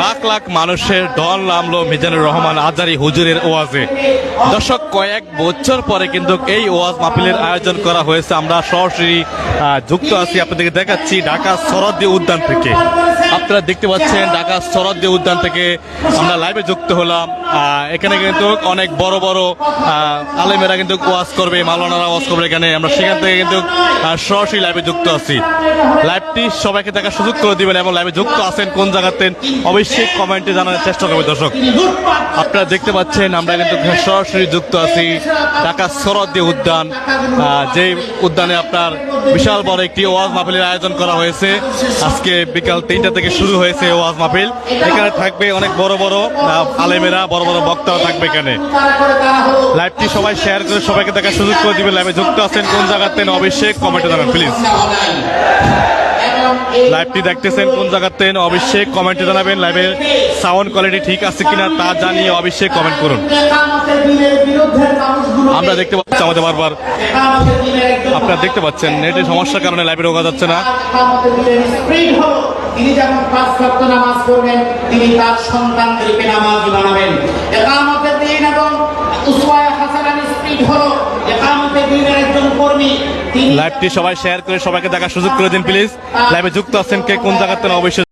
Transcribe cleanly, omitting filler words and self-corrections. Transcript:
লাখ লাখ মানুষের ঢল নামলো মিজানুর রহমান আজহারী হুজুরের ওয়াজে। দর্শক, কয়েক বছর পরে কিন্তু এই ওয়াজ মাহফিলের আয়োজন করা হয়েছে। আমরা সরাসরি যুক্ত আছি, আপনাদেরকে দেখাচ্ছি ঢাকা সরোয়ার্দী উদ্যান থেকে। আপনারা দেখতে পাচ্ছেন ঢাকা সরোয়ার্দী উদ্যান থেকে আমরা লাইভে যুক্ত হলাম। এখানে কিন্তু অনেক বড় বড় আলেমেরা কিন্তু ওয়াজ করবে, মাওলানারা ওয়াজ করবে এখানে। আমরা সেখান থেকে কিন্তু সরাসরি লাইভে যুক্ত আছি। লাইভটি সবাইকে দেখার সুযোগ করে দিবেন এবং লাইভে যুক্ত আছেন কোন জায়গাতে অবশ্যই কমেন্টে জানার চেষ্টা করবেন। দর্শক, আপনারা দেখতে পাচ্ছেন আমরা কিন্তু সরাসরি যুক্ত আছি ঢাকা সরোয়ার্দী উদ্যান, যে উদ্যানে আপনার বিশাল বড় একটি ওয়াজ মাহফিলের আয়োজন করা হয়েছে। আজকে বিকাল 3টা থেকে শুরু হয়েছে ওয়াজ মাহফিল। এখানে থাকবে অনেক বড় বড় আলেমেরা, বড় বড় বক্তাও থাকবে এখানে। লাইভটি সবাই শেয়ার করে সবাইকে দেখার সুযোগ করে দিবেন। লাইভে যুক্ত আছেন কোন জায়গাতে অবশ্যই কমেন্টে জানান প্লিজ। লাইভটি দেখতেছেন কোন জায়গাতে অবশ্যই কমেন্টে জানাবেন। লাইভের সাউন্ড কোয়ালিটি ঠিক আছে কিনা তা জানিয়ে অবশ্যই কমেন্ট করুন। আমরা দেখতে পাচ্ছি আমাদের বারবার আপনারা দেখতে পাচ্ছেন নেটের সমস্যার কারণে লাইভে ঢোকা যাচ্ছে না। তিনি যেমন 5 ওয়াক্ত নামাজ পড়বেন, তিনি তার সন্তানদেরকে নামাজি বানাবেন। ইকামতের দিন এবং উসওয়ায়ে হাসানাহ স্পিড হলো ইকামতের দিনের একজন কর্মী। লাইভটি সবাই শেয়ার করে সবাইকে দেখার সুযোগ করে দিন প্লিজ। লাইভে যুক্ত আছেন কে কোন জায়গাতে অবশ্যই